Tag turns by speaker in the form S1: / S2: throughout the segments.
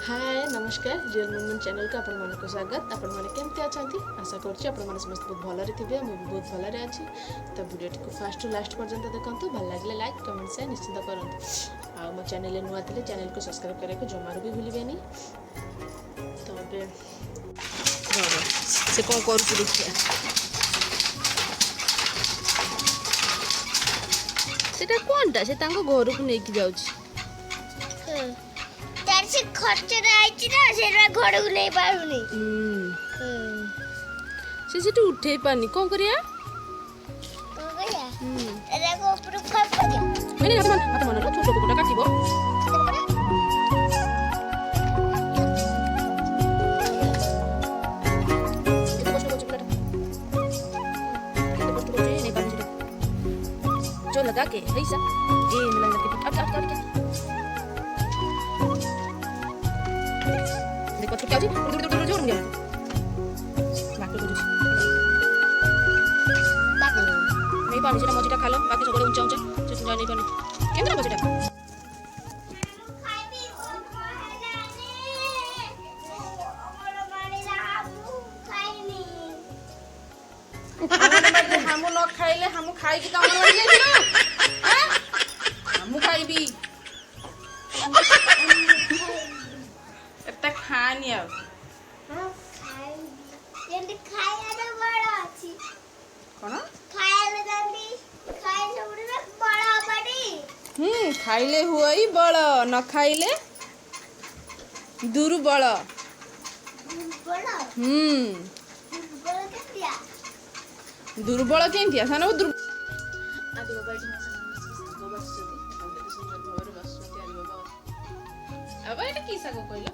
S1: हाय नमस्कार real Munmun channel को आपण मानक स्वागत। आपण माने केमती अछंती आशा करछि आपण माने समस्त बहुत भलरे थिबे। मु भी बहुत भलरे अछि। तो वीडियो को फर्स्ट टू लास्ट पर्यंत देखंतु। भल लागले लाइक कमेंट शेयर निश्चित करंतु। आ मो चैनल नुआ थिले चैनल को सब्सक्राइब करे को जमारो भी भूलिबेनी। तो बे से कोन करू देखिया सेटा कोनटा से तांको घर को नेकी जाउछि।
S2: से खर्च राइछि ना सेरा घर को नहीं पारुनी
S1: से उठे पानी कोन करिया
S2: एरा को ऊपर खप पड़िया
S1: मैंने हाथ मन छोटो कोटा काटिबो जो लगा के ऐसा ये मिला के अट देखो छुट्टी आजी दूर जोड़ गया बाकी कुछ नहीं पानी से मजीटा खा लो बाकी सब ऊंचा ऊंचा से सुना नहीं पानी केंद्र बजेटा हमू न खाइले हमू खाई की काम कर ले हमू खाइबी एता खानी आ
S2: हां खाई जल्दी खाया तो बड़ा अछि
S1: कोन
S2: खाया जल्दी खाई सबरे बड़ा बड़ी
S1: खाइले हुई बड़ न खाइले दुर्बल
S2: बड़ा बड़ा के दिया
S1: दुर्बल केंतिया सानो दुर्बल आदि बाबा जी सागो बसती हमरे सुंदर भवर बसती आदि बाबा अब एटा की सागो कहलो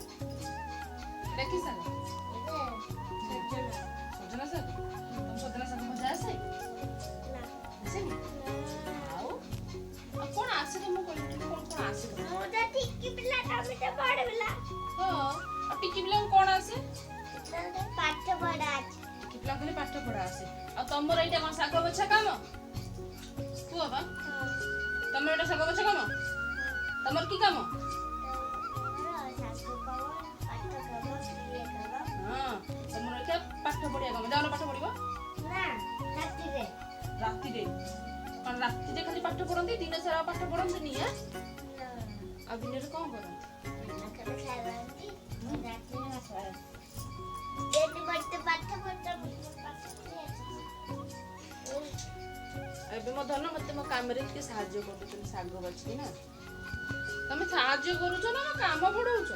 S1: एटा की सागो सजना सागो तुम सजना सागो मजा आसे
S2: ना
S1: आसेनी आओ कोन आसे तुम कहलो कोन आसे
S2: मोटा ठीक की बिला टमाटर बड़ बिला
S1: हां आ टिकी बिला कोन आसे
S2: पाठ पढ़ा अछि
S1: किपला खाली पाठ पढ़ा आसे आ तमर एटा कोन सागो बछा काम तू बाबा तमर एटा सागो बछा काम तमर की काम हां तमर एटा पाठ पढ़िया काम जानो पाठ पढ़िबो
S2: ना
S1: राती रे कोन राती जे खाली पाठ पढ़ंती दिन सारा पाठ पढ़ंती नी है आ दिन रे कोन करन
S2: ना करे खाइबांती राती ना खाइ एटी बट्टे पाठ पढ़ता
S1: एबे मो धन मते मो काम रे के सहाय्य कर दे साग बछि ना तमे सहाय्य करूछ ना काम पढौछ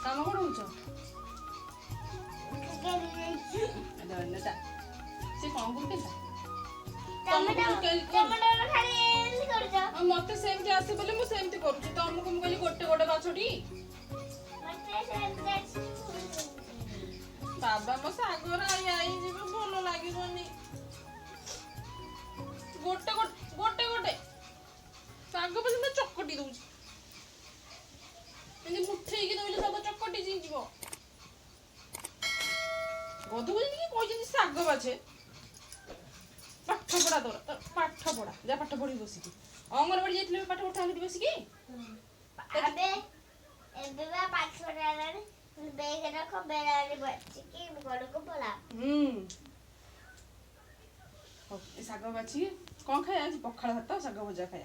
S1: काम पढौछ नटा से कोन गुर केता
S2: टमाटर खाली एली करछ
S1: मते सेमति आसे बोले मु सेमति करूछ तमको मु कहली गोटे गोटे बाछडी
S2: मते सेमति
S1: बाबा मो सागर आई जीव भलो लागिबोनी गोटे गोटे गोटे साग बस मैं चकटी दउछ एनी मुठे की दउले सब चकटी जीव गधु बोली कि कोइ जनी साग बाछे पाठ पढ़ा तोर पाठ पढ़ा जा पाठ पढ़ी बसी की अंगनवाड़ी जाइथिले पाठ पढ़ा आली बसी की
S2: अबे एबे बा पाठ पढ़ा रे बेग रखो बेरारी बच्ची की गोड़ को बोला
S1: ए साग बाछी कोन खाय आज पखाळ भात साग भजा खाय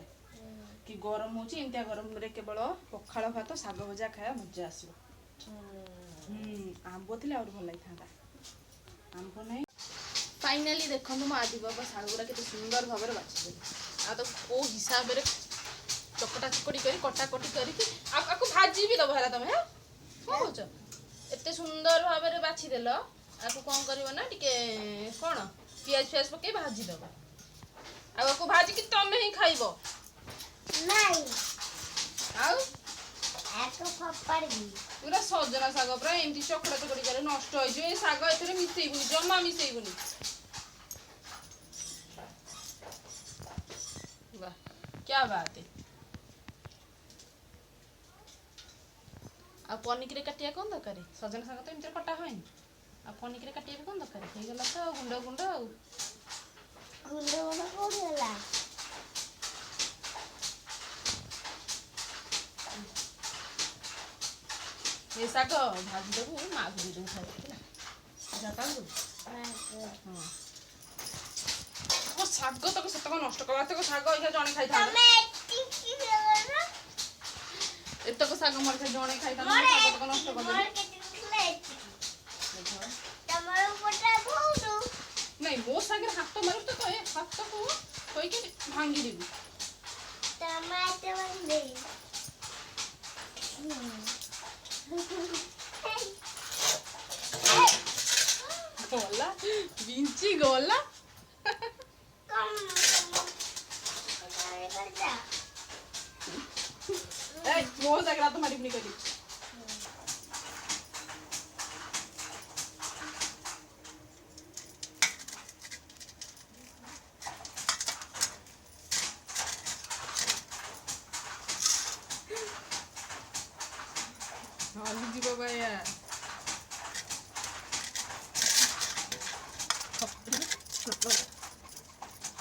S1: कि गरम होची इंतिया गरम रे केवल पखाळ भात साग भजा खाय मजा आसीबो आंबो थिले और भल लाग थांदा आंबो नै फाइनली देखो म आदि बाबा साग गुरा केते सुंदर भाबरे बाछि दे आ तो को हिसाब रे चकटा चकड़ी करी कटा कटी करी कि आको भाजी भी दबो हला तमे ह को होछ एते सुंदर भाबरे बाछि देलो आको कोन करबो ना टिके कोन प्याज प्याज पके भाजी दबो आगो को भाजी कि तमे ही खाइबो
S2: नहीं
S1: आउ
S2: आको फपड़ भी
S1: पूरा सजना साग पूरा एमती चकड़ा चकड़ी करे नष्ट होई जे साग एथरे मिसेइबुनी जम्मा मिसेइबुनी वाह क्या बात है आ पनिक रे काटिया कोन दरकारी सजना साग तो एमती कटा होइनी आ पनिक रे काटिया कोन दरकारी हे गेला तो गुंडा गुंडा
S2: कोड़ी होला
S1: ये शाग भाजी देबू माँ को देबू खाइला जातांगु हां ओ शाग तक सतक नष्ट करवा तक शाग इहा जणे खाइ था
S2: तमे टिकी देबो
S1: एतक शाग मोर खाइ जणे खाइ था शाग तक नष्ट कर
S2: मोर केते खले तमरो पोटा भौडू
S1: नहीं मो सागर हाथ मारू तो ए हाथ को कोई के भांगी देबी
S2: टमाटर बंदे
S1: गोला विंची गोला
S2: कम अरे करजा
S1: ए मो सागर तो मारी नहीं करी हां जी बाबा यार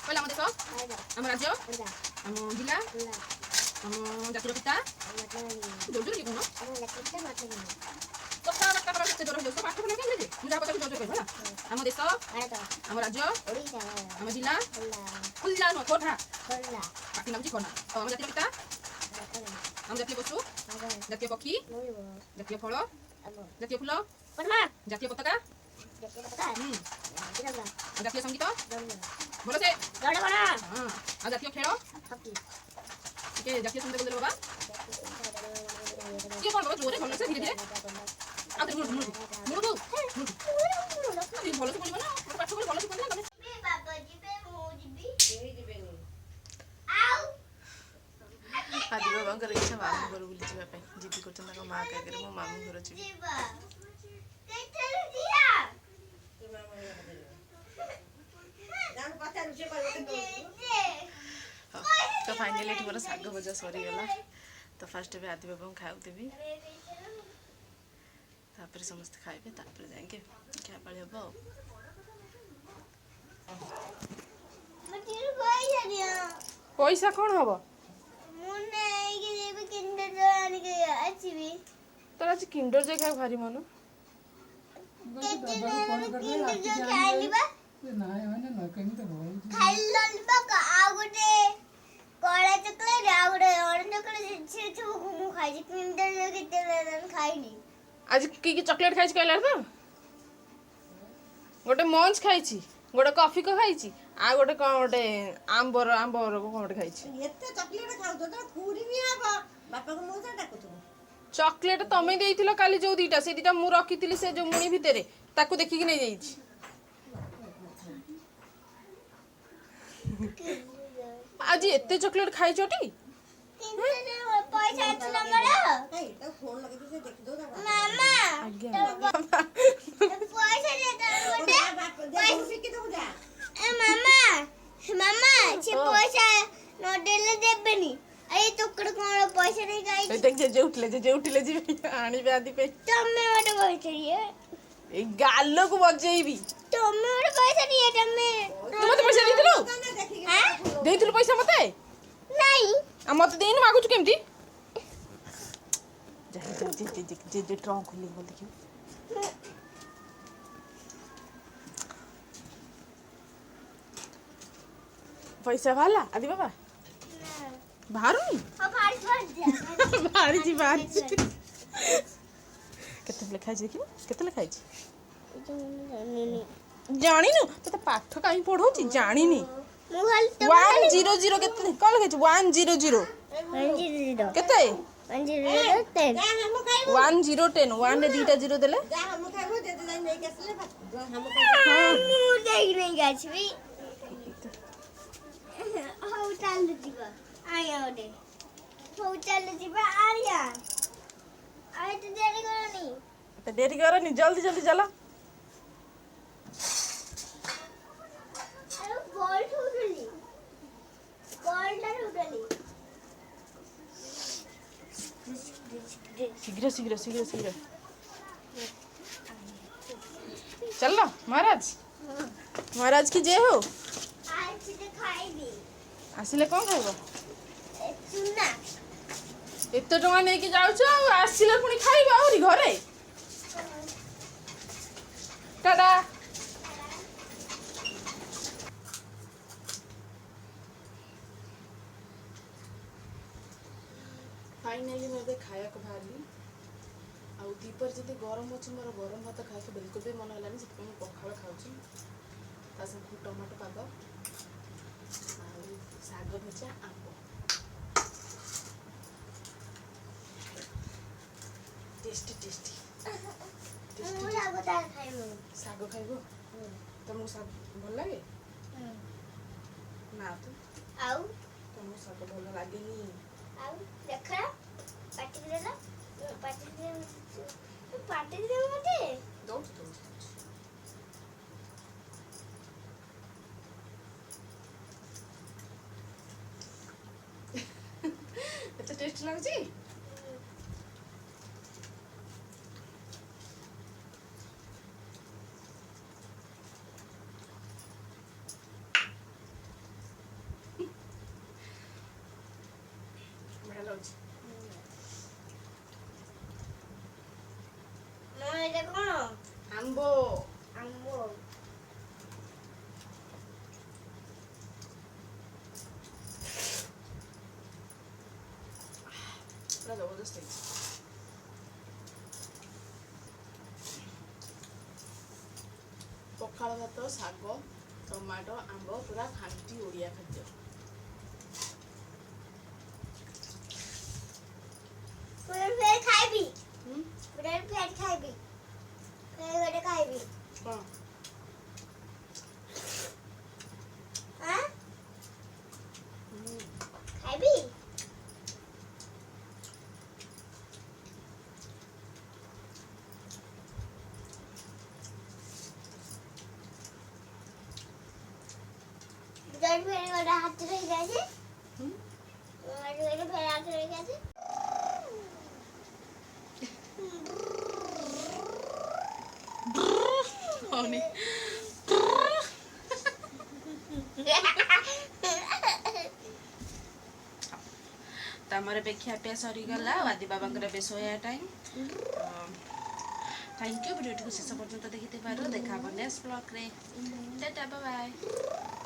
S1: पहला हम देखो हम राज्य हम जिला हम जातीय पिता जोर जोर लिखो तो सारा का से जोर जोर पाठ पढ़ने के लिए मुझे पता जोर जोर कहला हम देश हम राज्य हम जिला खुल्ला न कोठा पाटी नाम जी कोना तो हम जातीय पिता हम जातीय पशु जातीय पक्षी जातीय फल जातीय फूल जातीय पताका जातीय संगीत बोलो से हां जातीय खेल ठीक है जातीय सुंदर बोल बाबा ये कौन बाबा जोरे बोलने से धीरे धीरे आ तेरे मुड़ ये बोलो से बोलिबो ना पाठ बोल बोलो से बोल ना
S2: बे बाबा जी पे मो जीबी ए जीबेनी आउ
S1: आदि बाबांकर इच्छा मामू घर बुली जीवा पे जिद्द करछन ताको मां का करे मो मामू घर छी
S2: जीवा केथल दिया जान पता रुचे
S1: तो फाइनली एठी मोर साग भजा सरी गला तो फर्स्ट बे आदि बाबा खाउ देबी तापर समस्त खाइबे तापर जाएंगे क्या पड़े हबो
S2: मतिर पैसा दिया
S1: पैसा कोन हबो
S2: मुने के देबे किंडर जान के आछिबी
S1: तोरा आज किंडर जे खाइ भारी मन
S2: केते किंडर जो खाइबा
S3: ନାଇଁ ମାନେ ନା କେମିତି ହବ
S2: ଖାଇଲଲବା ଆଉ ଗୋଟେ କଳା ଚକଲେଟ ଆଉ ଗୋଟେ ଅରେଞ୍ଜ ଚକଲେଟ ସେ ସବୁ ମୁଁ ଖାଇଛି କିଣ୍ଡର କେତେ ଖାଇନି
S1: आज की चॉकलेट खाइछ कहला तो गोटे मंच खाइछि गोटे कॉफी को खाइछि आ गोटे कोन गोटे आंबर को कोन गोटे खाइछि
S4: एते चॉकलेट खाउ तो खुरी नि आबा बापा को मोजा डाकुतो
S1: चॉकलेट तमे देइथिलो काली जो दीटा से दीटा मु रखिथिली से जो मुणी भितरे ताकू देखि कि नै जाइछि आज एते चॉकलेट खाइछोटी
S2: पैसा आछला मला
S4: ए तो फोन लगे से देख दो ना
S2: मामा
S1: आज्ञा
S2: पैसा दे तो
S4: बाप दे फिकी दो जा
S2: ए मामा मामा से पैसा न देले देबेनी अरे टुकड़ कोन पैसा नहीं खाई
S1: देख जे उठले जी आनी बे आदि पे
S2: तमे मटे पैसा दिए
S1: ए गालो को बजेइबी
S2: तमे मटे पैसा दिए तमे
S1: तू मते पैसा देइथिलो
S2: हां
S1: देइथिलो पैसा मते
S2: नहीं
S1: आ मते देइन मागु छु केमती जे ट्रंक खोली बोल देखियो पैसा वाला आदि बाबा बाहरुनी बाहरी केते लेखा छै कि केते लेखा छै जानी नु तो पाठ काई पढौची जानी नी 100 केते कोन लिखे छै 100 केते
S2: 110
S4: हम खाइबो
S1: 1010 1 रे दीटा 0 देले
S4: जा हम खाइबो दे दे नहीं केसले हम
S2: मु देख नहीं गाछबी हो चल दिबा आया ओडे हो चल दिबा आया आय तो देरी करनी
S1: तो देरी करनी जल्दी जल्दी चलो
S2: अरे बॉल उठली
S1: शीघ्र शीघ्र शीघ्र शीघ्र चल महाराज महाराज की जय हो
S2: आज खाइबी
S1: आसिले कौन खाइबो
S2: चुना
S1: एते टଙ୍କା नेकी जाउछ आसिले पुणी खाइबा आउरी घरे टाटा फाइनली मैं खाया को बाहरी आउ दीपर जदि गरम अच्छे मोर गरम भात खाए बिल्कुल भी मन है से पखाड़ खाऊँ संग टमाटो पाग शाग भजा आंब टेस्टी टेस्टी शाग खाइब तुमको शाग भल लगे ना तो तुमको शाग भल लगे दौड़ एत टेस्ट लगे बढ़िया लगे आंबो पूरा जबरदस्त है पखाड़ भात शाग टमाटो आंब पूरा खांटी ओडिया खाद्य कौन
S2: हाथ रह गया हाथ रह गया
S1: होनी तमर पे खियापिया सरीगला आदि बाबा सोया टाइम थैंक यू वीडियो को शेष पर्यंत देखि देखा नेक्स्ट ब्लॉग रे टाटा बाय बाय।